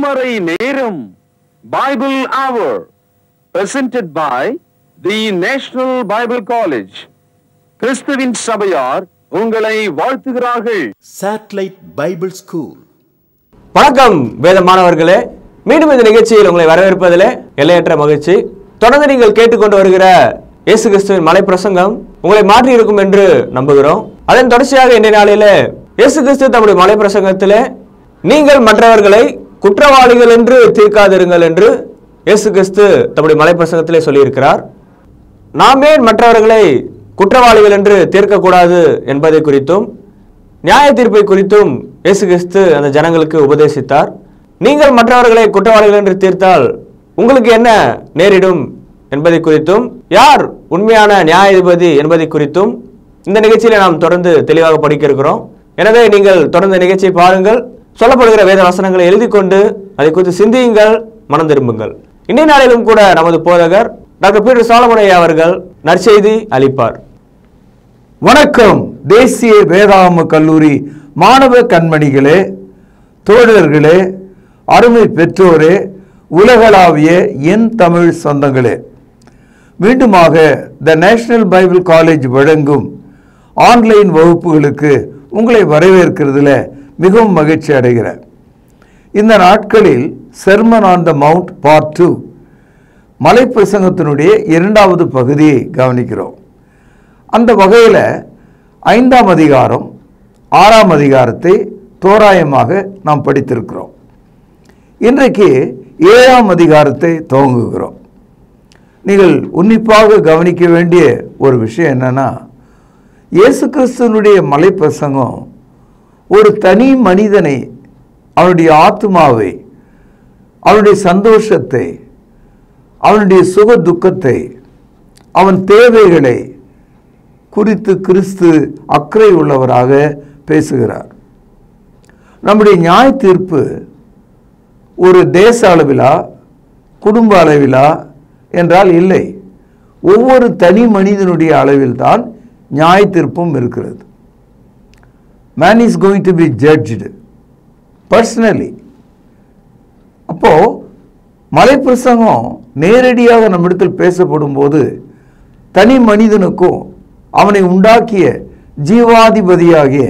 திருமறை நேரம் Bible Hour presented by the National Bible College. கிறிஸ்துவின் சபையார் உங்களை வாழ்த்துகிறார்கள். Satellite Bible School. வணக்கம் வேத மாணவர்களே, மீண்டும் இந்த நிகழ்ச்சியில் உங்களை வரவேற்பதிலே எல்லையற்ற மகிழ்ச்சி. தொடர்ந்து நீங்கள் கேட்டுக்கொண்டு வருகிற இயேசு கிறிஸ்துவின் மலை பிரசங்கம் உங்களை மாற்றி இருக்கும் என்று நம்புகிறோம். அதன் தொடர்ச்சியாக இன்றைய நாளிலே இயேசு கிறிஸ்து தம்முடைய மலை பிரசங்கத்திலே நீங்கள் மற்றவர்களை குற்றவாளிகள் என்று தீர்க்காதிருங்கள் என்று இயேசு கிறிஸ்து தம்முடைய மலை பிரசங்கத்திலே சொல்லியிருக்கிறார். நாம் ஏன் மற்றவர்களை குற்றவாளிகள் என்று தீர்க்கக்கூடாது என்பதை குறித்தும் நியாய தீர்ப்பை குறித்தும் இயேசு கிறிஸ்து அந்த ஜனங்களுக்கு உபதேசித்தார். நீங்கள் மற்றவர்களை குற்றவாளிகள் என்று தீர்த்தால் உங்களுக்கு என்ன நேரிடும் என்பதை குறித்தும், யார் உண்மையான நியாயாதிபதி என்பதை குறித்தும் இந்த நிகழ்ச்சியில நாம் தொடர்ந்து தெளிவாக படிக்க இருக்கிறோம். எனவே நீங்கள் தொடர்ந்து நிகழ்ச்சியை பாருங்கள், சொல்லப்படுகிற வேத வசனங்களை எழுதி கொண்டு அதை குறித்து சிந்தியுங்கள், மனம் திரும்புங்கள். இன்றைய நாளிலும் கூட நமது போதகர் டாக்டர் பீட்டர் சாலமன் ஐயா அவர்கள் நற்செய்தி அளிப்பார். வணக்கம். தேசிய வேதாகம கல்லூரி மாணவ கண்மணிகளே, தோழர்களே, அருமை பெற்றோரே, உலகளாவிய என் தமிழ் சொந்தங்களே, மீண்டுமாக த நேஷனல் பைபிள் காலேஜ் வழங்கும் ஆன்லைன் வகுப்புகளுக்கு உங்களை வரவேற்கிறதுல மிகவும் மகிழ்ச்சி அடைகிறேன். இந்த நாட்களில் sermon on the mount part 2 மலை பிரசங்கத்தினுடைய 2வது பகுதியை கவனிக்கிறோம். அந்த வகையில் 5ஆம் அதிகாரம் 6ஆம் அதிகாரத்தை தோராயமாக நாம் படித்திருக்கிறோம். இன்றைக்கு 7ஆம் அதிகாரத்தை துவங்குகிறோம். நீங்கள் உன்னிப்பாக கவனிக்க வேண்டிய ஒரு விஷயம் என்னன்னா, இயேசு கிறிஸ்துவனுடைய மலை பிரசங்கம் ஒரு தனி மனிதனை, அவனுடைய ஆத்மாவை, அவனுடைய சந்தோஷத்தை, அவனுடைய சுக துக்கத்தை, அவன் தேவைகளை குறித்து கிறிஸ்து அக்கறை உள்ளவராக பேசுகிறார். நம்முடைய நியாய தீர்ப்பு ஒரு தேச அளவிலா, குடும்ப அளவிலா என்றால் இல்லை, ஒவ்வொரு தனி மனிதனுடைய அளவில் தான் நியாய தீர்ப்பும் இருக்கிறது. Man is going to be judged personally. அப்போ மலை பிரசங்கம் நேரடியாக நம்மிடத்தில் பேசப்படும் போது தனி மனிதனுக்கும் அவனை உண்டாக்கிய ஜீவாதிபதியாகிய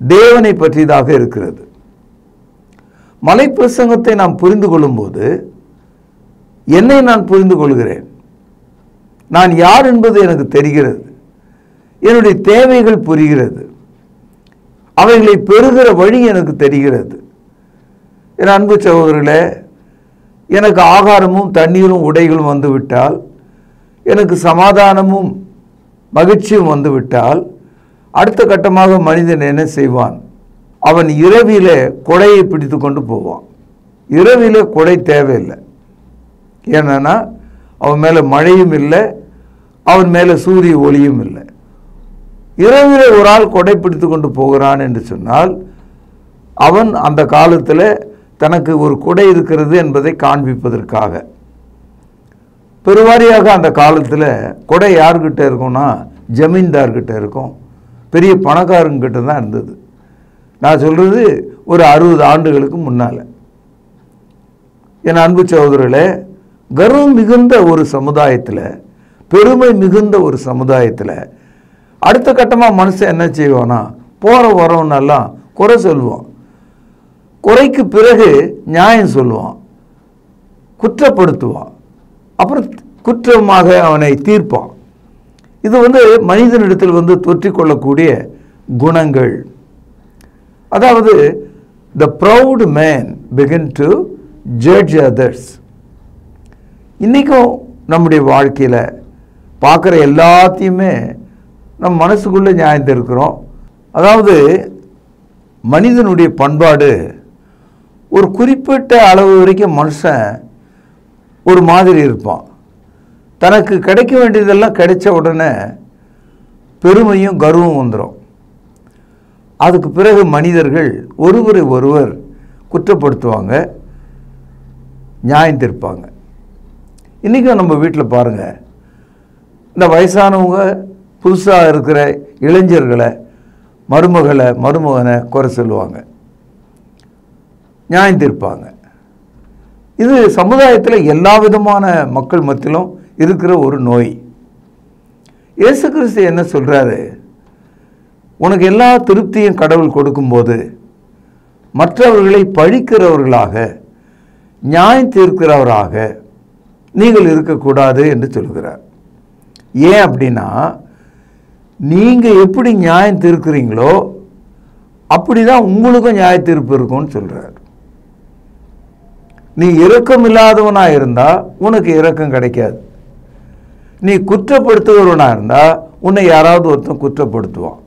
தேவனை பற்றியதாக இருக்கிறது. மலை பிரசங்கத்தை நாம் புரிந்து கொள்ளும்போது என்னை நான் புரிந்து கொள்கிறேன். நான் யார் என்பது எனக்கு தெரிகிறது. என்னுடைய தேவைகள் புரிகிறது. அவைகளை பெறுகிற வழி எனக்கு தெரிகிறது. என் அன்பு சகோதரர்களே, எனக்கு ஆகாரமும் தண்ணீரும் உடைகளும் வந்துவிட்டால், எனக்கு சமாதானமும் மகிழ்ச்சியும் வந்துவிட்டால், அடுத்த கட்டமாக மனிதன் என்ன செய்வான்? அவன் இரவிலே கொடையை பிடித்து கொண்டு போவான். இரவிலே கொடை தேவையில்லை. ஏன்னா அவன் மேலே மழையும் இல்லை, அவன் மேலே சூரிய ஒளியும் இல்லை. இரவிலே ஒரு ஆள் கொடை பிடித்து கொண்டு போகிறான் என்று சொன்னால், அவன் அந்த காலத்தில் தனக்கு ஒரு கொடை இருக்கிறது என்பதை காண்பிப்பதற்காக. பெருவாரியாக அந்த காலத்தில் கொடை யார்கிட்ட இருக்கும்னா ஜமீன்தார்கிட்ட இருக்கும், பெரிய பணக்காரங்கிட்ட தான் இருந்தது. நான் சொல்கிறது ஒரு 60 ஆண்டுகளுக்கு முன்னால். என் அன்பு சகோதரர்களே, கர்வம் மிகுந்த ஒரு சமுதாயத்தில், பெருமை மிகுந்த ஒரு சமுதாயத்தில் அடுத்த கட்டமாக மனுஷன் என்ன செய்வானா, போகிற வரவனெல்லாம் குறை சொல்லுவான். குறைக்கு பிறகு நியாயம் சொல்லுவான், குற்றப்படுத்துவான், அப்புறம் குற்றமாக அவனை தீர்ப்பான். இது மனிதனிடத்தில் தொற்றிக்கொள்ளக்கூடிய குணங்கள். அதாவது the proud man begin to judge others. இன்றைக்கும் நம்முடைய வாழ்க்கையில் பார்க்குற எல்லாத்தையுமே நம்ம மனசுக்குள்ளே நியாயத்தை இருக்கிறோம். அதாவது மனிதனுடைய பண்பாடு ஒரு குறிப்பிட்ட அளவு வரைக்கும் மனுஷன் ஒரு மாதிரி இருப்பான். தனக்கு கிடைக்க வேண்டியதெல்லாம் கிடைச்ச உடனே பெருமையும் கர்வமும் வந்துடும். அதுக்கு பிறகு மனிதர்கள் ஒருவரை ஒருவர் குற்றப்படுத்துவாங்க, நியாயம் தீர்ப்பாங்க. இன்றைக்கும் நம்ம வீட்டில் பாருங்கள், இந்த வயசானவங்க புதுசாக இருக்கிற இளைஞர்களை, மருமகனை குறை சொல்லுவாங்க, நியாயம் தீர்ப்பாங்க. இது சமுதாயத்தில் எல்லா விதமான மக்கள் மத்தியிலும் இருக்கிற ஒரு நோய். இயேசு கிறிஸ்து என்ன சொல்றாரு? உனக்கு எல்லா திருப்தியும் கடவுள் கொடுக்கும்போது மற்றவர்களை பழிக்கிறவர்களாக, நியாயம் தீர்க்கிறவராக நீங்கள் இருக்கக்கூடாது என்று சொல்கிறார். ஏன் அப்படின்னா, நீங்கள் எப்படி நியாயம் தீர்க்கிறீங்களோ அப்படிதான் உங்களுக்கும் நியாய தீர்ப்பு இருக்கும்னு சொல்றார். நீ இரக்கம் இல்லாதவனா இருந்தா உனக்கு இரக்கம் கிடைக்காது. நீ குற்றப்படுத்துகிறவனா இருந்தா உன்னை யாராவது ஒருத்தன் குற்றப்படுத்துவான்.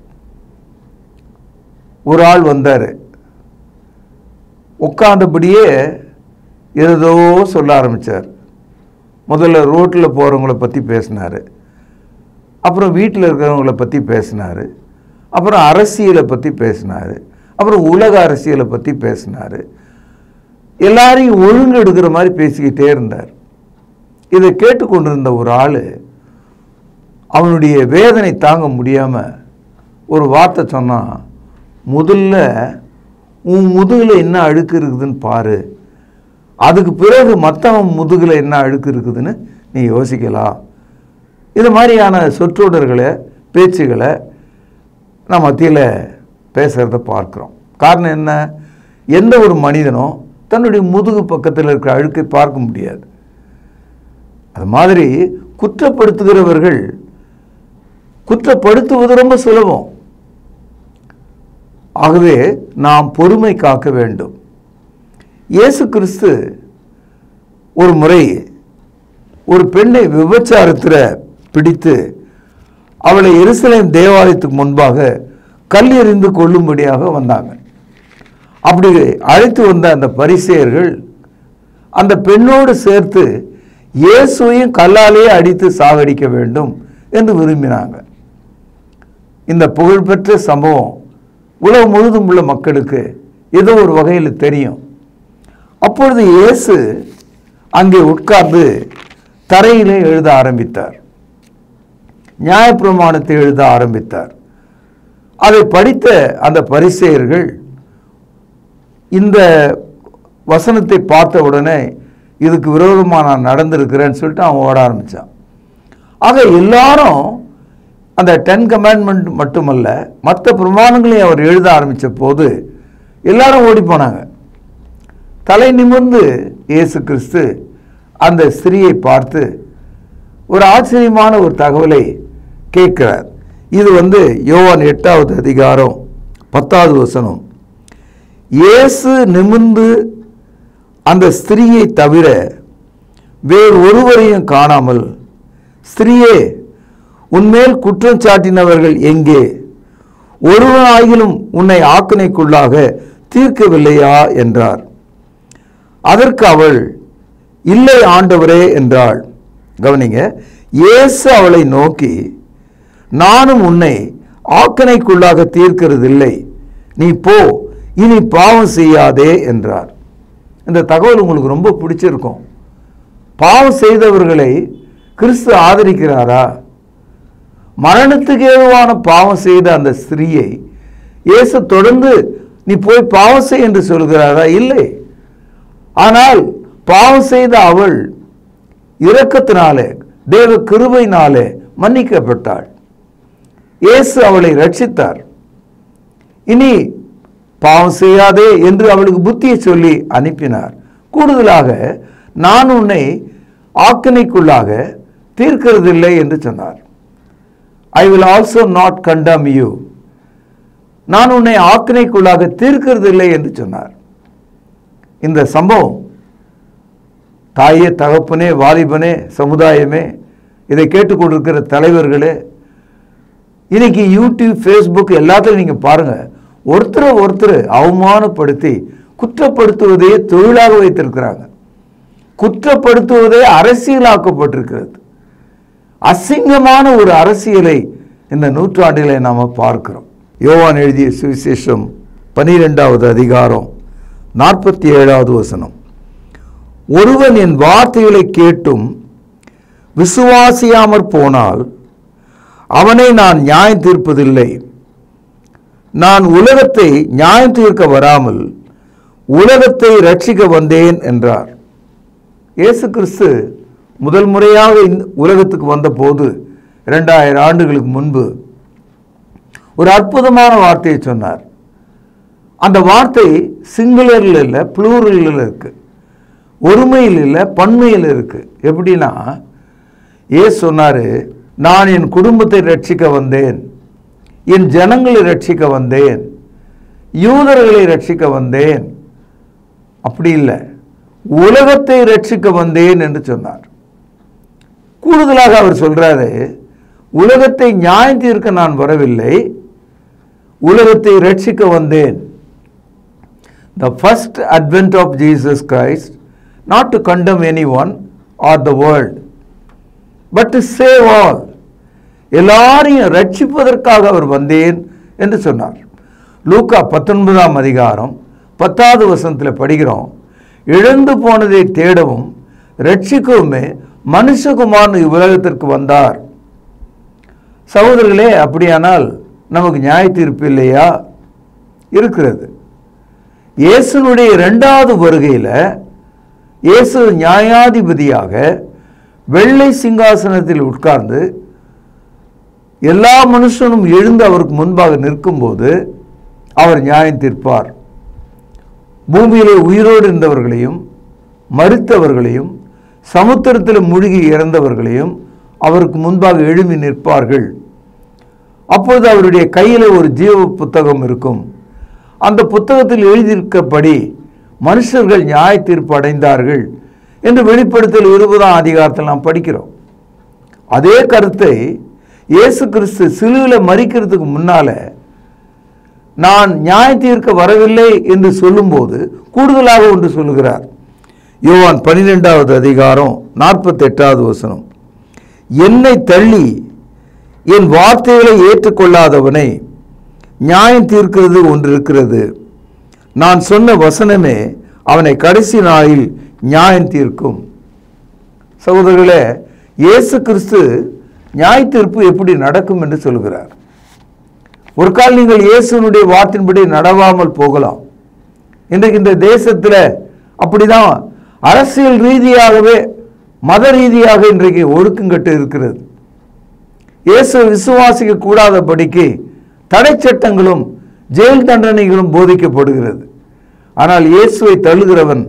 ஒரு ஆள் வந்தாரு, உட்கார்ந்தபடியே ஏதோ சொல்ல ஆரம்பிச்சார். முதல்ல ரோட்டில் போகிறவங்கள பற்றி பேசினார், அப்புறம் வீட்டில் இருக்கிறவங்கள பற்றி பேசினார், அப்புறம் அரசியலை பற்றி பேசினார், அப்புறம் உலக அரசியலை பற்றி பேசினார். எல்லாரையும் ஒழுங்கு எடுக்கிற மாதிரி பேசிக்கிட்டே இருந்தார். இதை கேட்டுக்கொண்டிருந்த ஒரு ஆள் அவனுடைய வேதனை தாங்க முடியாமல் ஒரு வார்த்தை சொன்னான், முதல்ல உன் முதுகில் என்ன அழுக்கு இருக்குதுன்னு பாரு, அதுக்கு பிறகு மற்றவன் முதுகில் என்ன அழுக்கு இருக்குதுன்னு நீ யோசிக்கலாம். இது மாதிரியான சொற்றொடர்களை, பேச்சுகளை நம்ம மத்தியில் பேசுகிறத பார்க்குறோம். காரணம் என்ன? எந்த ஒரு மனிதனும் தன்னுடைய முதுகு பக்கத்தில் இருக்கிற அழுக்கை பார்க்க முடியாது. அது மாதிரி குற்றப்படுத்துகிறவர்கள் குற்றப்படுத்துவது ரொம்ப சுலபம். ஆகவே நாம் பொறுமை காக்க வேண்டும். இயேசு கிறிஸ்து ஒரு முறை ஒரு பெண்ணை விபச்சாரத்தில் பிடித்து அவளை எருசலேம் தேவாலயத்துக்கு முன்பாக கல் எறிந்து கொள்ளும்படியாக வந்தாங்க. அப்படி அழைத்து வந்த அந்த பரிசேயர்கள் அந்த பெண்ணோடு சேர்த்து இயேசுவையும் கல்லாலேயே அடித்து சாகடிக்க வேண்டும் என்று விரும்பினாங்க. இந்த புகழ்பெற்ற சம்பவம் உலகம் முழுதும் உள்ள மக்களுக்கு ஏதோ ஒரு வகையில் தெரியும். அப்பொழுது இயேசு அங்கே உட்கார்ந்து தரையிலே எழுத ஆரம்பித்தார். நியாயப்பிரமாணத்தை எழுத ஆரம்பித்தார். அதை படித்த அந்த பரிசேயர்கள் இந்த வசனத்தை பார்த்த உடனே இதுக்கு விரோதமாக நான் நடந்திருக்கிறேன்னு சொல்லிட்டு அவன் ஓட ஆரம்பித்தான். ஆக எல்லாரும் அந்த 10 கமாண்ட்மெண்ட் மட்டுமல்ல, மற்ற பிரமாணங்களையும் அவர் எழுத ஆரம்பித்த போது எல்லாரும் ஓடி போனாங்க. தலை நிமிர்ந்து இயேசு கிறிஸ்து அந்த ஸ்திரீயை பார்த்து ஒரு ஆச்சரியமான ஒரு தகவலை கேட்கிறார். இது யோவான் 8வது அதிகாரம் 10வது வசனம். இயேசு நிமிர்ந்து அந்த ஸ்திரீயை தவிர வேறு ஒருவரையும் காணாமல், ஸ்திரீயே, உன்மேல் குற்றம் சாட்டினவர்கள் எங்கே? ஒருவனாகிலும் உன்னை ஆக்கினைக்குள்ளாக தீர்க்கவில்லையா என்றார். அதற்கு அவள், இல்லை ஆண்டவரே என்றாள். கவனிங்க, இயேசு அவளை நோக்கி, நானும் உன்னை ஆக்கினைக்குள்ளாக தீர்க்கிறதில்லை, நீ போ, இனி பாவம் செய்யாதே என்றார். இந்த தகவல் உங்களுக்கு ரொம்ப பிடிச்சிருக்கும். பாவம் செய்தவர்களை கிறிஸ்து ஆதரிக்கிறாரா? மரணத்துக்கு ஏதுவான பாவம் செய்த அந்த ஸ்திரீயை இயேசு தொடர்ந்து நீ போய் பாவம் செய் என்று சொல்கிறாரா? இல்லை. ஆனால் பாவம் செய்த அவள் இரக்கத்தினாலே, தேவ கிருபையினாலே மன்னிக்கப்பட்டாள். இயேசு அவளை ரட்சித்தார். இனி பாவம் செய்யாதே என்று அவளுக்கு புத்தியை சொல்லி அனுப்பினார். கூடுதலாக, நான் உன்னை ஆக்கினைக்குள்ளாக தீர்க்கிறதில்லை என்று சொன்னார். I will also not condemn you. நான் உன்னை ஆக்கினைக்குள்ளாக தீர்க்கிறதில்லை என்று சொன்னார். இந்த சம்பவம், தாயே, தகப்பனே, வாலிபனே, சமுதாயமே, இதை கேட்டுக்கொண்டிருக்கிற தலைவர்களே, இன்னைக்கு யூடியூப், ஃபேஸ்புக் எல்லாத்தையும் நீங்க பாருங்க, ஒருத்தரை அவமானப்படுத்தி குற்றப்படுத்துவதே தொழிலாக வைத்திருக்கிறாங்க. குற்றப்படுத்துவதே அரசியலாக்கப்பட்டிருக்கிறது. அசிங்கமான ஒரு அரசியலை இந்த நூற்றாண்டிலே நாம பார்க்கிறோம். யோவான் எழுதிய சுவிசேஷம் 12வது அதிகாரம் 47வது வசனம். ஒருவன் என் வார்த்தைகளை கேட்டும் விசுவாசியாமற் போனால் அவனை நான் நியாயம் தீர்ப்பதில்லை. நான் உலகத்தை நியாயம் தீர்க்க வராமல் உலகத்தை ரட்சிக்க வந்தேன் என்றார். இயேசு கிறிஸ்து முதல் முறையாக இந்த உலகத்துக்கு வந்தபோது 2000 ஆண்டுகளுக்கு முன்பு ஒரு அற்புதமான வார்த்தையை சொன்னார். அந்த வார்த்தை சிங்குலரில் இல்லை, ப்ளூரலில் இருக்கு, ஒருமையில் இல்லை, பன்மையில் இருக்கு. எப்படின்னா, இயேசு சொன்னார், நான் என் குடும்பத்தை ரட்சிக்க வந்தேன், என் ஜனங்களை ரட்சிக்க வந்தேன், யூதர்களை ரட்சிக்க வந்தேன். அப்படி இல்லை, உலகத்தை ரட்சிக்க வந்தேன் என்று சொன்னார். கூடுதலாக அவர் சொல்றாரு, உலகத்தை நியாயம் தீர்க்க நான் வரவில்லை, உலகத்தை ரட்சிக்க வந்தேன். The first advent of Jesus Christ, not to condemn anyone or the world, but to save all. எல்லாரையும் ரட்சிப்பதற்காக அவர் வந்தேன் என்று சொன்னார். லூக்கா 19ஆம் அதிகாரம் 10வது வசனத்தில் படிக்கிறோம், இழந்து போனதை தேடவும் ரட்சிக்கவுமே மனுஷகுமாரன் உலகத்திற்கு வந்தார். சகோதரர்களே, அப்படியானால் நமக்கு நியாய தீர்ப்பு இல்லையா? இருக்கிறது. இயேசுனுடைய 2வது வருகையில் இயேசு நியாயாதிபதியாக வெள்ளை சிங்காசனத்தில் உட்கார்ந்து எல்லா மனுஷனும் எழுந்து அவருக்கு முன்பாக நிற்கும்போது அவர் நியாயம் தீர்ப்பார். பூமியிலே உயிரோடு இருந்தவர்களையும் மரித்தவர்களையும் சமுத்திரத்தில் மூழ்கி இறந்தவர்களையும் அவருக்கு முன்பாக எழும்பி நிற்பார்கள். அப்பொழுது அவருடைய கையில் ஒரு ஜீவ புத்தகம் இருக்கும். அந்த புத்தகத்தில் எழுதியிருக்கப்படி மனுஷர்கள் நியாய தீர்ப்பு அடைந்தார்கள் என்று வெளிப்படுத்தல் 20ஆம் அதிகாரத்தில் நாம் படிக்கிறோம். அதே கருத்தை இயேசு கிறிஸ்து சிலுவையில் மரிக்கிறதுக்கு முன்னால நான் நியாய தீர்க்க வரவில்லை என்று சொல்லும்போது கூடுதலாக ஒன்று சொல்லுகிறார். யோவான் 12வது அதிகாரம் 48வது வசனம், என்னை தள்ளி என் வார்த்தைகளை ஏற்றுக்கொள்ளாதவனை நியாயம் தீர்க்கிறது ஒன்று இருக்கிறது, நான் சொன்ன வசனமே அவனை கடைசி நாளில் நியாயம் தீர்க்கும். சகோதரர்களே, இயேசு கிறிஸ்து நியாய தீர்ப்பு எப்படி நடக்கும் என்று சொல்கிறார். ஒரு கால் நீங்கள் இயேசுனுடைய வார்த்தையின்படி நடவாமல் போகலாம். இன்றைக்கு இந்த தேசத்தில் அப்படிதான் அரசியல் ரீதியாகவே மத ரீதியாக இன்றைக்கு ஒழுக்கங்கட்டு இருக்கிறது. இயேசு விசுவாசிக்க கூடாதபடிக்கு தடை சட்டங்களும் ஜெயில் தண்டனைகளும் போதிக்கப்படுகிறது. ஆனால் இயேசுவை தழுகிறவன்,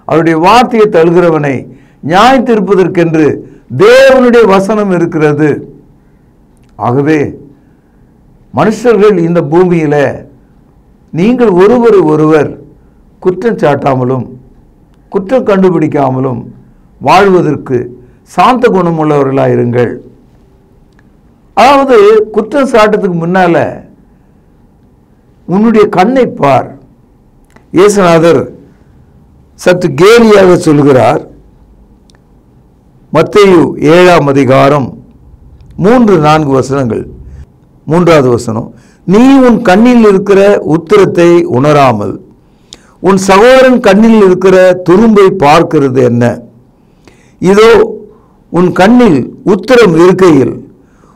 அவருடைய வார்த்தையை தழுகிறவனை நியாயம் தீர்ப்பதற்கென்று தேவனுடைய வசனம் இருக்கிறது. ஆகவே மனுஷர்கள் இந்த பூமியில் நீங்கள் ஒருவர் குற்றம் சாட்டாமலும் குற்றம் கண்டுபிடிக்காமலும் வாழ்வதற்கு சாந்த குணமுள்ளவர்களாக இருங்கள். அதாவது குற்றம் சாட்டத்துக்கு முன்னால உன்னுடைய கண்ணை பார். இயேசுநாதர் சற்று கேலியாக சொல்கிறார். மத்தேயு 7ஆம் அதிகாரம் 3-4 வசனங்கள். 3வது வசனம், நீ உன் கண்ணில் இருக்கிற உத்திரத்தை உணராமல் உன் சகோதரன் கண்ணில் இருக்கிற துரும்பை பார்க்கிறது என்ன? இதோ உன் கண்ணில் உத்திரம் இருக்கையில்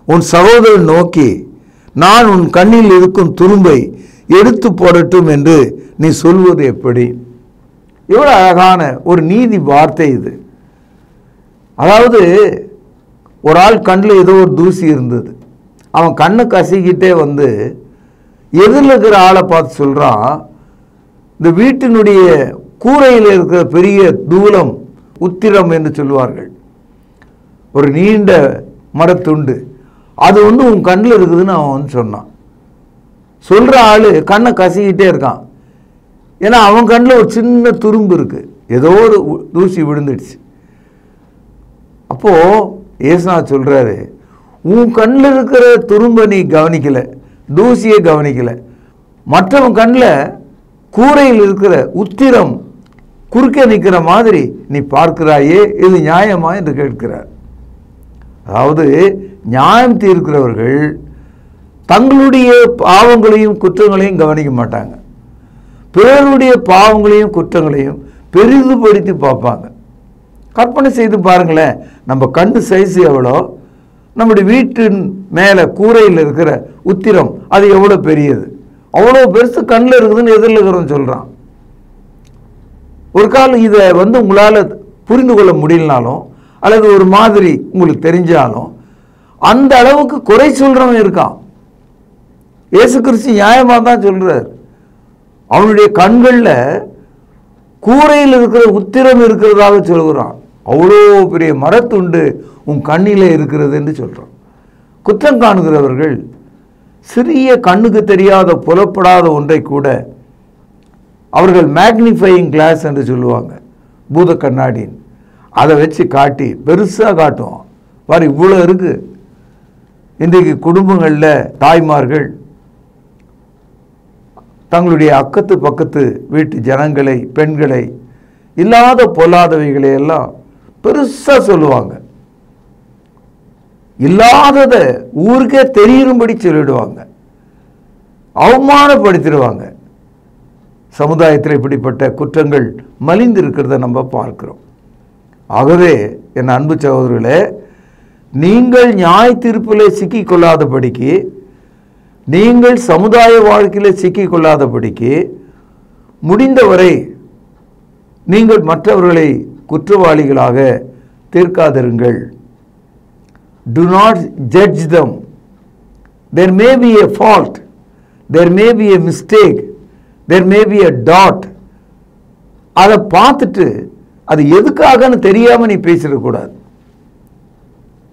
உன் சகோதரன் நோக்கி, நான் உன் கண்ணில் இருக்கும் துரும்பை எடுத்து போடட்டும் என்று நீ சொல்வது எப்படி? எவ்வளவு அழகான ஒரு நீதி வார்த்தை இது. அதாவது ஒரு ஆள் கண்ணில் ஏதோ ஒரு தூசி இருந்தது, அவன் கண்ணை கசிக்கிட்டே வந்து எதிரில் இருக்கிற ஆளை பார்த்து சொல்கிறான், இந்த வீட்டினுடைய கூரையில் இருக்கிற பெரிய தூலம் உத்திரம் என்று சொல்லுவார்கள், ஒரு நீண்ட மரத்துண்டு, அது வந்து உன் கண்ணில் இருக்குதுன்னு அவன் வந்து சொன்னான். சொல்கிற ஆள் கண்ணை கசிக்கிட்டே இருக்கான். ஏன்னா அவன் கண்ணில் ஒரு சின்ன துரும்பு இருக்குது, ஏதோ ஒரு தூசி விழுந்துடுச்சு. அப்போது ஏசுநாதர் சொல்கிறாரு, உன் கண்ணில் இருக்கிற துரும்பை நீ கவனிக்கலை, தூசியை கவனிக்கலை, மற்றவன் கண்ணில் கூரையில் இருக்கிற உத்திரம் குறுக்கே நிற்கிற மாதிரி நீ பார்க்கிறாயே, இது நியாயமா என்று கேட்கிறார். அதாவது நியாயம் தீர்க்கிறவர்கள் தங்களுடைய பாவங்களையும் குற்றங்களையும் கவனிக்க மாட்டாங்க, பிறருடைய பாவங்களையும் குற்றங்களையும் பெரிதுபடுத்தி பார்ப்பாங்க. கற்பனை செய்து பாருங்களேன், நம்ம கண்ணு சைஸ் எவ்வளோ, நம்முடைய வீட்டின் மேலே கூரையில் இருக்கிற உத்திரம் அது எவ்வளோ பெரியது, அவ்வளோ பெருசு கண்ணில் இருக்குதுன்னு எதிரில் இருக்கிறவன் சொல்கிறான். ஒரு காலம் இதை வந்து உங்களால் புரிந்து கொள்ள முடியலனாலும் அல்லது ஒரு மாதிரி உங்களுக்கு தெரிஞ்சாலும் அந்த அளவுக்கு குறை சொல்றவன் இருக்கான். இயேசு கிறிஸ்து நியாயமா தான் சொல்றார். அவனுடைய கண்களில் கூரையில் இருக்கிற உத்திரம் இருக்கிறதாக சொல்கிறான். அவ்வளோ பெரிய மரத்துண்டு உன் கண்ணிலே இருக்கிறது என்று சொல்றான். குற்றம் காணுகிறவர்கள் சிறிய கண்ணுக்கு தெரியாத புலப்படாத ஒன்றை கூட அவர்கள் மேக்னிஃபையிங் கிளாஸ் என்று சொல்லுவாங்க, பூத கண்ணாடின்னு, அதை வச்சு காட்டி பெருசாக காட்டுவோம். பாரு இவ்வளோ இருக்கு. இன்றைக்கு குடும்பங்களில் தாய்மார்கள் தங்களுடைய அக்கத்து பக்கத்து வீட்டு ஜனங்களை, பெண்களை, இல்லாத பொல்லாதவைகளை எல்லாம் பெருசாக சொல்லுவாங்க. இல்லாதத ஊருக்கே தெரியும்படி சொல்லிடுவாங்க, அவமானப்படுத்திடுவாங்க. சமுதாயத்தில் இப்படிப்பட்ட குற்றங்கள் மலிந்து இருக்கிறத நம்ம பார்க்கிறோம். ஆகவே என் அன்பு சகோதரர்களே, நீங்கள் நியாய தீர்ப்பில் சிக்கிக்கொள்ளாதபடிக்கு, நீங்கள் சமுதாய வாழ்க்கையில் சிக்கிக்கொள்ளாதபடிக்கு முடிந்தவரை நீங்கள் மற்றவர்களை குற்றவாளிகளாக தீர்க்காதிருங்கள். Do not judge them. There may be a fault, there may be a mistake, there may be a dot. அதை பார்த்துட்டு அது எதுக்காகன்னு தெரியாம நீ பேசிடக்கூடாது.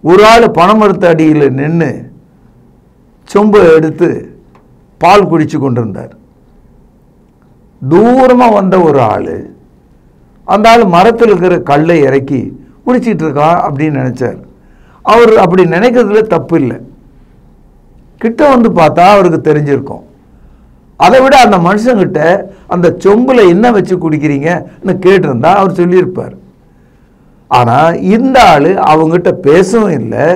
ஒரு ஆள் பனைமரத்து அடியில் நின்று சொம்பை எடுத்து பால் குடிச்சு கொண்டிருந்தார். தூரமாக வந்த ஒரு ஆள் அந்த ஆள் மரத்தில் இருக்கிற கல்லை இறக்கி குடிச்சிட்டு இருக்கான் அப்படின்னு நினைச்சார். அவர் அப்படி நினைக்கிறதுல தப்பு இல்லை. கிட்ட வந்து பார்த்தா அவருக்கு தெரிஞ்சிருக்கும். அதை விட அந்த மனுஷங்கிட்ட அந்த சொம்புல என்ன வச்சு குடிக்கிறீங்கன்னு கேட்டிருந்தா அவர் சொல்லியிருப்பார். ஆனால் இந்த ஆள் அவங்ககிட்ட பேசவும் இல்லை,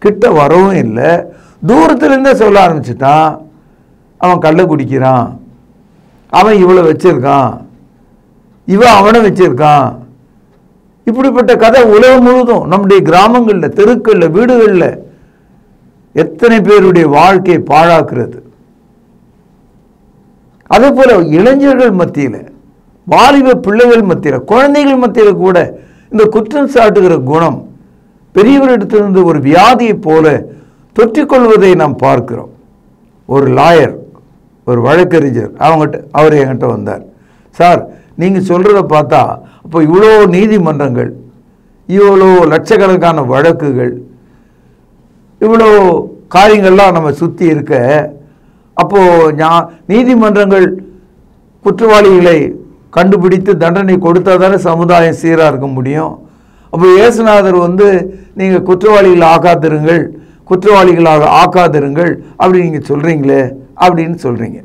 கிட்ட வரவும் இல்லை, தூரத்துலேருந்தே சொல்ல ஆரம்பிச்சுட்டான், அவன் கள்ள குடிக்கிறான், அவன் இவ்வளோ வச்சிருக்கான், இவன் அவனை வச்சிருக்கான். இப்படிப்பட்ட கதை உலகம் முழுதும் நம்முடைய கிராமங்களில், தெருக்களில், வீடுகளில் எத்தனை பேருடைய வாழ்க்கையை பாழாக்குறது. அதே போல இளைஞர்கள் மத்தியில், வாலிப பிள்ளைகள் மத்தியில், குழந்தைகள் மத்தியில் கூட இந்த குற்றம் சாட்டுகிற குணம் பெரியவரிடத்திலிருந்து ஒரு வியாதியை போல தொற்றிக்கொள்வதை நாம் பார்க்கிறோம். ஒரு லாயர், ஒரு வழக்கறிஞர், அவர் என்கிட்ட வந்தார். சார், நீங்கள் சொல்கிறத பார்த்தா அப்போ இவ்வளோ நீதிமன்றங்கள், இவ்வளோ லட்சக்கணக்கான வழக்குகள், இவ்வளோ காரியங்கள்லாம் நம்ம சுற்றி இருக்க, அப்போது நீதிமன்றங்கள் குற்றவாளிகளை கண்டுபிடித்து தண்டனை கொடுத்தா தானே சமுதாயம் சீராக இருக்க முடியும். அப்போ இயேசுநாதர் நீங்கள் குற்றவாளிகளை ஆக்காதிருங்கள், குற்றவாளிகளாக ஆக்காதிருங்கள் அப்படி நீங்கள் சொல்கிறீங்களே அப்படின்னு சொல்கிறீங்க.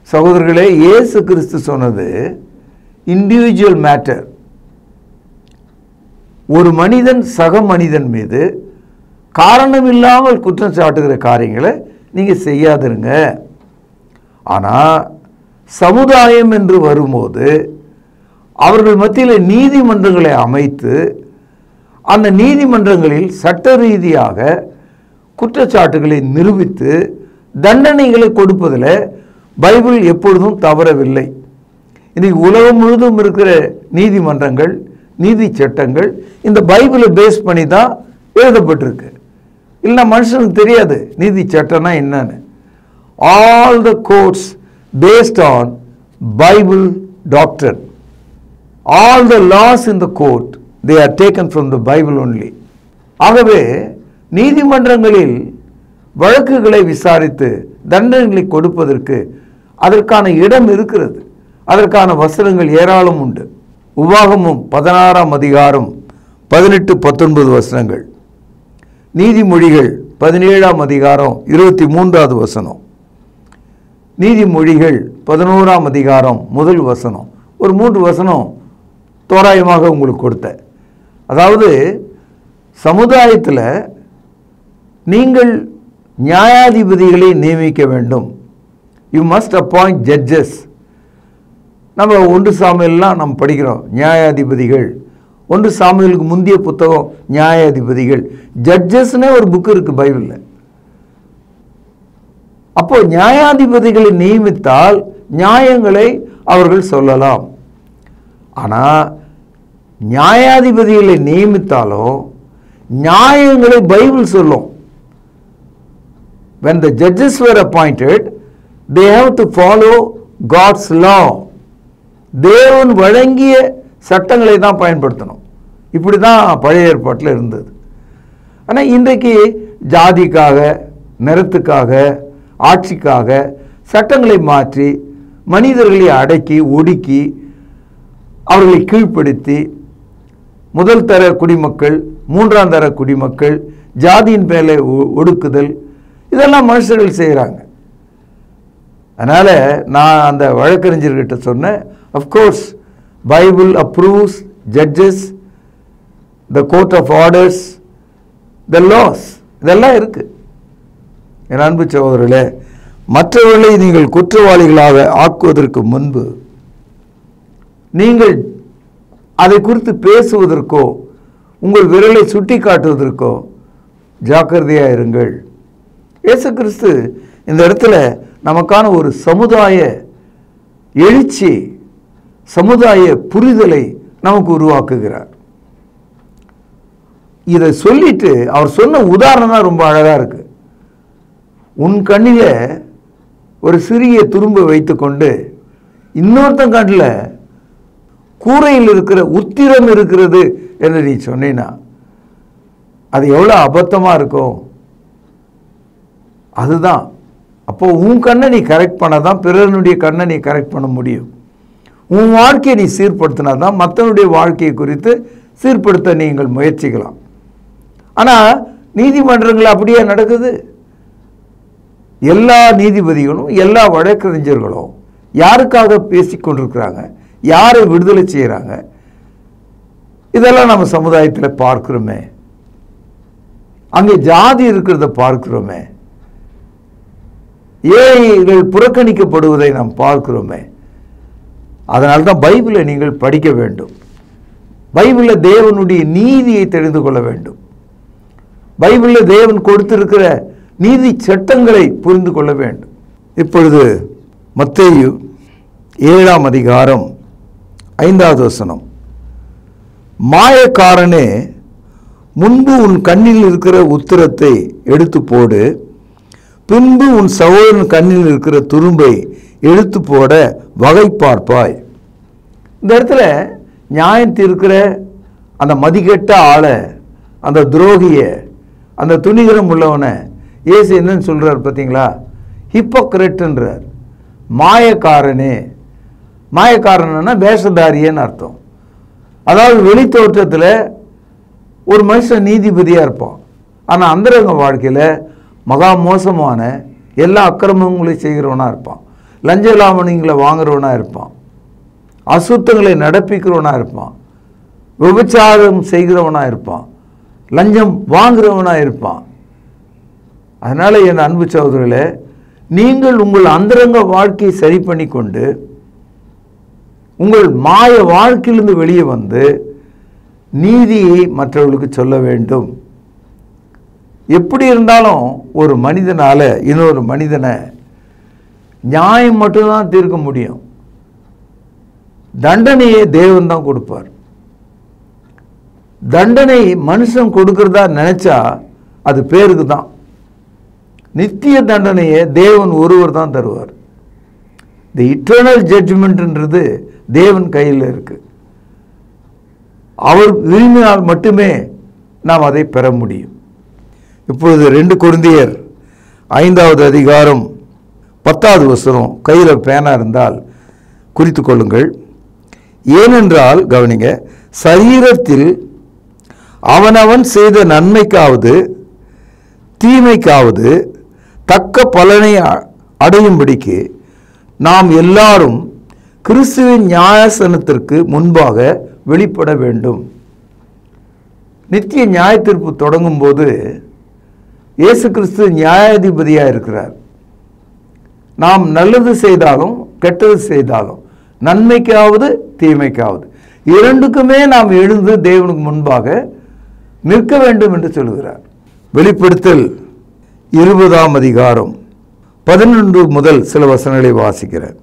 சகோதரர்களே, இயேசு கிறிஸ்து சொன்னது இண்டிவிஜுவல் மேட்டர். ஒரு மனிதன் சக மனிதன் மீது காரணம் இல்லாமல் குற்றம் சாட்டுகிற காரியங்களை நீங்கள் செய்யாதிருங்க. ஆனால் சமுதாயம் என்று வரும்போது அவர்கள் மத்தியில் நீதிமன்றங்களை அமைத்து அந்த நீதிமன்றங்களில் சட்ட ரீதியாக குற்றச்சாட்டுகளை நிரூபித்து தண்டனைகளை கொடுப்பதில் பைபிள் எப்பொழுதும் தவறவில்லை. இன்னைக்கு உலகம் முழுதும் இருக்கிற நீதிமன்றங்கள், நீதி சட்டங்கள் இந்த பைபிளை பேஸ் பண்ணி தான் எழுதப்பட்டிருக்கு. இல்லைன்னா மனுஷனுக்கு தெரியாது நீதி சட்டம்னா என்னன்னு. All the courts based on Bible doctrine. All the laws in the court, they are taken from the Bible only. ஆகவே நீதிமன்றங்களில் வழக்குகளை விசாரித்து தண்டனைகளை கொடுப்பதற்கு அதற்கான இடம் இருக்கிறது. அதற்கான வசனங்கள் ஏராளம் உண்டு. உபாகமம் 16ஆம் அதிகாரம் 18-19 வசனங்கள், நீதிமொழிகள் 17ஆம் அதிகாரம் 23வது வசனம், நீதிமொழிகள் 11ஆம் அதிகாரம் 1 வசனம், ஒரு 3 வசனம் தோராயமாக உங்களுக்கு கொடுத்தேன். அதாவது சமுதாயத்தில் நீங்கள் நியாயாதிபதிகளை நியமிக்க வேண்டும். You must appoint judges. நம்ம 1 சாமுவேல்லாம் நம்ம படிக்கிறோம் நியாயாதிபதிகள். 1 சாமுவேலுக்கு முந்தைய புத்தகம் நியாயாதிபதிகள். ஜட்ஜஸ்னே ஒரு புக் இருக்குது பைபிளில். அப்போ நியாயாதிபதிகளை நியமித்தால் நியாயங்களை அவர்கள் சொல்லலாம். ஆனால் நியாயாதிபதிகளை நியமித்தாலும் நியாயங்களை பைபிள் சொல்லும். When the judges were appointed, they have to follow God's law. தேவன் வழங்கிய சட்டங்களை தான் பயன்படுத்தணும். இப்படி தான் பழைய ஏற்பாட்டில் இருந்தது. ஆனால் இன்றைக்கு ஜாதிக்காக, நிறத்துக்காக, ஆட்சிக்காக சட்டங்களை மாற்றி மனிதர்களை அடக்கி ஒடுக்கி அவர்களை கீழ்ப்படுத்தி முதல் தர குடிமக்கள், மூன்றாம் தர குடிமக்கள், ஜாதியின் மேலே ஒடுக்குதல், இதெல்லாம் மனுஷர்கள் செய்கிறாங்க. அதனால் நான் அந்த வழக்கறிஞர்கிட்ட சொன்னேன், of course Bible approves judges, the court of orders, the laws, இதெல்லாம் இருக்குது. என் அன்பு சகோதரர்களே, மற்றவர்களை நீங்கள் குற்றவாளிகளாக ஆக்குவதற்கு முன்பு நீங்கள் அதை குறித்து பேசுவதற்கோ உங்கள் விரலை சுட்டி காட்டுவதற்கோ ஜாக்கிரதையாக இருங்கள். இயேசு கிறிஸ்து இந்த இடத்துல நமக்கான ஒரு சமுதாய எழுச்சி, சமுதாய புரிதலை நமக்கு உருவாக்குகிறார். இதை சொல்லிட்டு அவர் சொன்ன உதாரணம் தான் ரொம்ப அழகாக இருக்கு. உன் கண்ணில் ஒரு சிறிய துரும்பை வைத்துக்கொண்டு இன்னொருத்தன் கண்ணில் கூரையில் இருக்கிற உத்திரம் இருக்கிறது என்று நீ சொன்னீன்னா அது எவ்வளோ அபத்தமாக இருக்கும். அதுதான் அப்போ உன் கண்ணை நீ கரெக்ட் பண்ணாதான் பிறனுடைய கண்ணை நீ கரெக்ட் பண்ண முடியும். உன் வாழ்க்கையை நீ சீர்படுத்தினா தான் மற்றவனுடைய வாழ்க்கையை குறித்து சீர்படுத்த நீங்கள் முயற்சிக்கலாம். ஆனால் நீதிமன்றங்கள் அப்படியே நடக்குது. எல்லா நீதிபதிகளும் எல்லா வழக்கறிஞர்களும் யாருக்காக பேசிக்கொண்டிருக்கிறாங்க, யாரை விடுதலை செய்கிறாங்க, இதெல்லாம் நம்ம சமுதாயத்தில் பார்க்கிறோமே. அங்கே ஜாதி இருக்கிறத பார்க்கிறோமே. ஏழைகள் புறக்கணிக்கப்படுவதை நாம் பார்க்கிறோமே. அதனால்தான் பைபிளை நீங்கள் படிக்க வேண்டும். பைபிளில் தேவனுடைய நீதியை தெரிந்து கொள்ள வேண்டும். பைபிளில் தேவன் கொடுத்திருக்கிற நீதி சட்டங்களை புரிந்து கொள்ள வேண்டும். இப்பொழுது மத்தேயு 7ஆம் அதிகாரம் 5வது வசனம். மாயக்காரனே, முன்பு உன் கண்ணில் இருக்கிற உத்திரத்தை எடுத்து போடு, பின்பு உன் சகோதரன் கண்ணில் இருக்கிற துரும்பை எடுத்து போட வகை பார்ப்பாய். இந்த இடத்துல நியாயம் தீர்க்கிற அந்த மதிக்கெட்ட ஆளை, அந்த துரோகியை, அந்த துணிகரம் உள்ளவனை இயேசு என்னன்னு சொல்கிறார் பார்த்தீங்களா? ஹிப்போக்ரேட்ன்றார். மாயக்காரனே. மாயக்காரன்னா வேஷதாரியன்னு அர்த்தம். அதாவது வெளி தோற்றத்தில் ஒரு மனுஷன் நீதிபதியாக இருப்பான், ஆனால் அந்தரங்க வாழ்க்கையில் மகா மோசமான எல்லா அக்கிரமங்களையும் செய்கிறவனாக இருப்பான், லஞ்ச லாவணிங்களை வாங்குறவனாக இருப்பான், அசுத்தங்களை நடப்பிக்கிறவனாக இருப்பான், விபச்சாரம் செய்கிறவனாக இருப்பான், லஞ்சம் வாங்குறவனாக இருப்பான். அதனால் என் அன்பு சகோதரர்களே, நீங்கள் உங்கள் அந்தரங்க வாழ்க்கையை சரி பண்ணி கொண்டு உங்கள் மாய வாழ்க்கையிலிருந்து வெளியே வந்து நீதியை மற்றவர்களுக்கு சொல்ல வேண்டும். எப்படி இருந்தாலும் ஒரு மனிதனால இன்னொரு மனிதனை நியாயம் மட்டும்தான் தீர்க்க முடியும். தண்டனையை தேவன் தான் கொடுப்பார். தண்டனை மனுஷன் கொடுக்கிறதா நினைச்சா அது பேருக்கு தான். நித்திய தண்டனையை தேவன் ஒருவர் தான் தருவார். தி இட்டர்னல் ஜட்ஜ்மெண்ட்ன்றது தேவன் கையில் இருக்கு. அவர் விரும்பினால் மட்டுமே நாம் அதை பெற முடியும். இப்பொழுது 2 கொரிந்தியர் 5வது அதிகாரம் 10வது வசனம் கையில் பேனா இருந்தால் குறித்து கொள்ளுங்கள். ஏனென்றால் கவனிங்க, சரீரத்தில் அவனவன் செய்த நன்மைக்காவது தீமைக்காவது தக்க பலனை அடையும்படிக்கு நாம் எல்லாரும் கிறிஸ்துவின் நியாயாசனத்திற்கு முன்பாக வெளிப்பட வேண்டும். நித்திய நியாய தீர்ப்பு தொடங்கும் போது இயேசு கிறிஸ்து நியாயாதிபதியாக இருக்கிறார். நாம் நல்லது செய்தாலும் கெட்டது செய்தாலும், நன்மைக்காவது தீமைக்காவது, இரண்டுக்குமே நாம் எழுந்து தேவனுக்கு முன்பாக நிற்க வேண்டும் என்று சொல்கிறார். வெளிப்படுத்தல் 20ஆம் அதிகாரம் 11 முதல் சில வசனங்களை வாசிக்கிறேன்.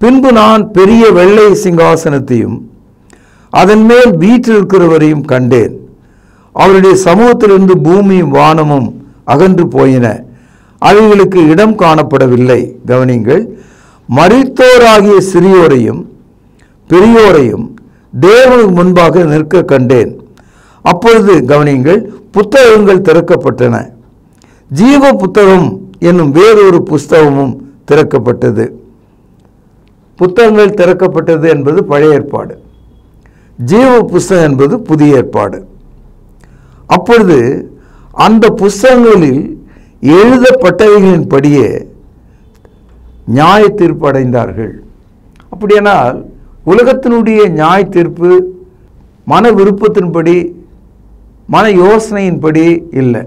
பின்பு நான் பெரிய வெள்ளை சிங்காசனத்தையும் அதன் மேல் வீற்றிருக்கிறவரையும் கண்டேன். அவருடைய சமூகத்திலிருந்து பூமியும் வானமும் அகன்று போயின, அவைகளுக்கு இடம் காணப்படவில்லை. கவனிங்கள், மரித்தோராகிய சிறியோரையும் பெரியோரையும் தேவனுக்கு முன்பாக நிற்க கண்டேன். அப்பொழுது கவனிங்கள், புத்தகங்கள் திறக்கப்பட்டன. ஜீவ புத்தகம் என்னும் வேறொரு புஸ்தகமும் திறக்கப்பட்டது. புத்தகங்கள் திறக்கப்பட்டது என்பது பழைய ஏற்பாடு, ஜீவ புஸ்தகம் என்பது புதிய ஏற்பாடு. அப்பொழுது அந்த புஸ்தகங்களில் எழுதப்பட்டவைகளின்படியே நியாய தீர்ப்பு அடைந்தார்கள். அப்படியானால் உலகத்தினுடைய நியாய தீர்ப்பு மன விருப்பத்தின்படி, மன யோசனையின்படி இல்லை,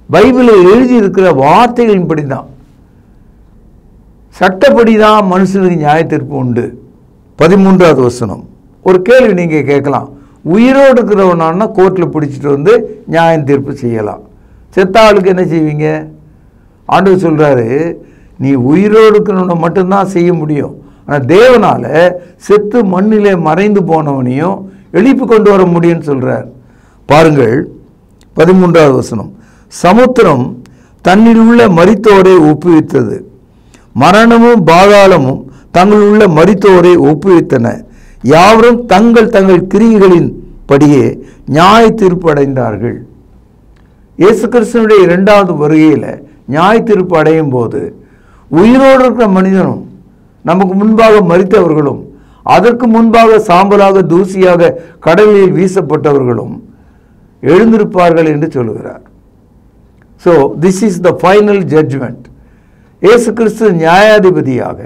பைபிளில் எழுதியிருக்கிற வார்த்தைகளின்படி தான், சட்டப்படி தான் மனுஷனுக்கு நியாய தீர்ப்பு உண்டு. 13வது வசனம். ஒரு கேள்வி நீங்கள் கேட்கலாம், உயிரோடு இருக்கிறவனா கோர்ட்டில் பிடிச்சிட்டு வந்து நியாயம் தீர்ப்பு செய்யலாம், செத்த ஆளுக்கு என்ன செய்வீங்க? ஆண்டவர் சொல்கிறாரு, நீ உயிரோடு இருக்கிறவனை மட்டும்தான் செய்ய முடியும். ஆனால் தேவனால் செத்து மண்ணிலே மறைந்து போனவனையும் எழுப்பி கொண்டு வர முடியும்னு சொல்கிறார். பாருங்கள் 13வது வசனம். சமுத்திரம் தன்னில் உள்ள மரித்தோரை ஒப்புவித்தது, மரணமும் பாதாளமும் தங்கள் உள்ள மரித்தோரை ஒப்புவித்தன. யாவரும் தங்கள் தங்கள் கிரியைகளின் படியே நியாய தீர்ப்பு அடைந்தார்கள். இயேசு கிறிஸ்துவினுடைய 2வது வருகையில் நியாய தீர்ப்பு அடையும் போது உயிரோடு இருக்கிற மனிதனும் நமக்கு முன்பாக மரித்தவர்களும் அதற்கு முன்பாக சாம்பலாக தூசியாக கடலில் வீசப்பட்டவர்களும் எழுந்திருப்பார்கள் என்று சொல்கிறார். So this is the final judgment. இயேசு கிறிஸ்து நியாயாதிபதியாக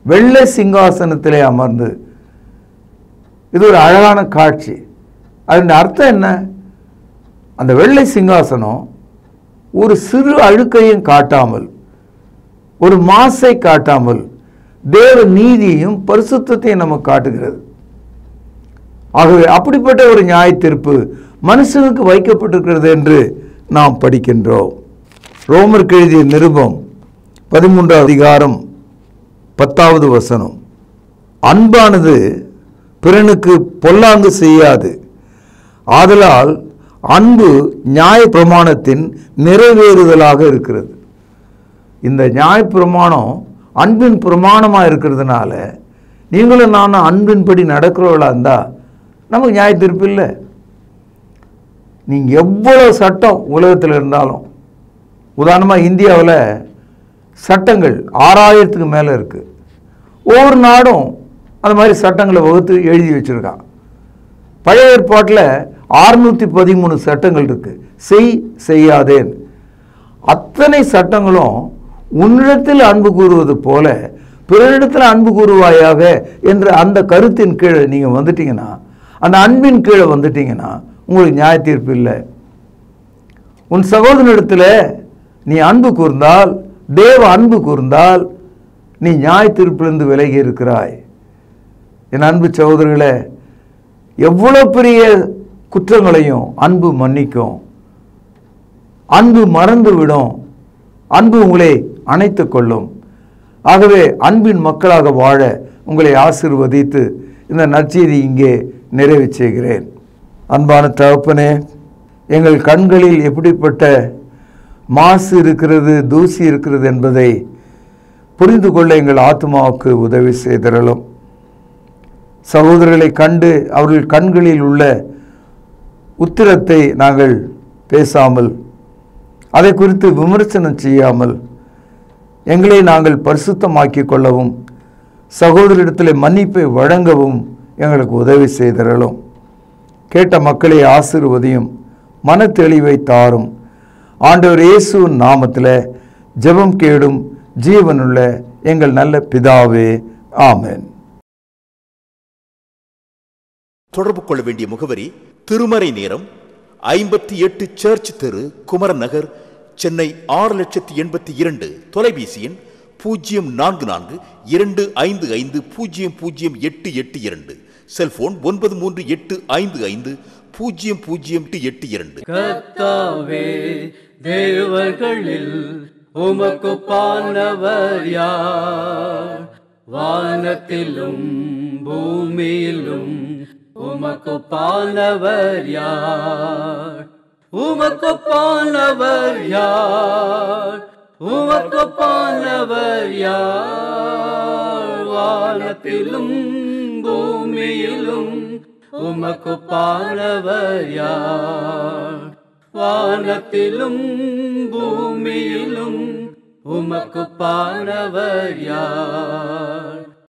வெள்ளை சிங்காசனத்திலே அமர்ந்து, இது ஒரு அழகான காட்சி. அதன் அர்த்தம் என்ன? அந்த வெள்ளை சிங்காசனம் ஒரு சிறு அழுக்கையும் காட்டாமல், ஒரு மாசை காட்டாமல், தேவ நீதியையும் பரிசுத்தத்தையும் நமக்கு காட்டுகிறது. ஆகவே அப்படிப்பட்ட ஒரு நியாய தீர்ப்பு மனுஷனுக்கு வைக்கப்பட்டிருக்கிறது என்று நாம் படிக்கின்றோம். ரோமருக்கு எழுதிய நிருபம் 13வது அதிகாரம் 10வது வசனம். அன்பானது பிறனுக்கு பொல்லாங்கு செய்யாது, ஆதலால் அன்பு நியாய பிரமாணத்தின் நிறைவேறுதலாக இருக்கிறது. இந்த நியாய பிரமாணம் அன்பின் பிரமாணமாக இருக்கிறதுனால நீங்களும் நானும் அன்பின்படி நடக்கிறவர்களாக இருந்தால் நமக்கு நியாய தீர்ப்பு இல்லை. நீங்கள் எவ்வளோ சட்டம் உலகத்தில் இருந்தாலும், உதாரணமாக இந்தியாவில் சட்டங்கள் 6000க்கு மேலே இருக்குது. ஒவ்வொரு நாடும் அந்த மாதிரி சட்டங்களை வகுத்து எழுதி வச்சுருக்கான். பழைய ஏற்பாட்டில் 613 சட்டங்கள் இருக்குது. செய்யாதேன். அத்தனை சட்டங்களும் உன்னிடத்தில் அன்பு கூறுவது போல பிறரிடத்தில் அன்பு கூறுவாயாக என்ற அந்த கருத்தின் கீழே நீங்கள் வந்துட்டீங்கன்னா, அந்த அன்பின் கீழே வந்துட்டீங்கன்னா உங்களுக்கு நியாய தீர்ப்பு இல்லை. உன் சகோதரனிடத்தில் நீ அன்பு கூர்ந்தால், தேவ அன்பு கூர்ந்தால், நீ நியாய தீர்ப்பிலிருந்து விலகி இருக்கிறாய். என் அன்பு சகோதரர்களே, எவ்வளோ பெரிய குற்றங்களையும் அன்பு மன்னிக்கும், அன்பு மறந்து விடும், அன்பு உங்களை அணைத்து கொள்ளும். ஆகவே அன்பின் மக்களாக வாழ உங்களை ஆசீர்வதித்து இந்த நற்செய்தி இங்கே நிறைவு செய்கிறேன். அன்பான தகப்பனே, எங்கள் கண்களில் எப்படிப்பட்ட மாசு இருக்கிறது, தூசி இருக்கிறது என்பதை புரிந்து கொள்ள எங்கள் ஆத்மாவுக்கு உதவி செய்திரலும். சகோதரர்களை கண்டு அவர்கள் கண்களில் உள்ள உத்திரத்தை நாங்கள் பேசாமல், அதை குறித்து விமர்சனம் செய்யாமல், எங்களை நாங்கள் பரிசுத்தமாக்கி கொள்ளவும், சகோதரிடத்தில் மன்னிப்பை வழங்கவும் எங்களுக்கு உதவி செய்திரலும். கேட்ட மக்களை ஆசீர்வதியும், மன தெளிவை தாரும். ஆண்டவர் இயேசுவின் நாமத்தில் ஜெபம் கேடும் ஜீவனுள்ள எங்கள் நல்ல பிதாவே, ஆமென். தொடர்பு கொள்ள வேண்டிய முகவரி: திருமறை நேரம், 58 சர்ச் தெரு, குமரன் நகர், சென்னை 6,82,000. தொலைபேசி எண் 044255008882. செல்போன் 9385500882. கர்த்தாவே, தேவர்களில் உமக்குப்பானவர் யார்? வானத்திலும் பூமியிலும் உமக்கொப்பானவர் யார்? உமக்கொப்பானவர் யார்? உமக்கொப்பானவர் யார்? வானத்திலும் பூமியிலும் உமக்கொப்பானவர் யார்? வானத்திலும் பூமியிலும் உமக்கொப்பானவர் யார்?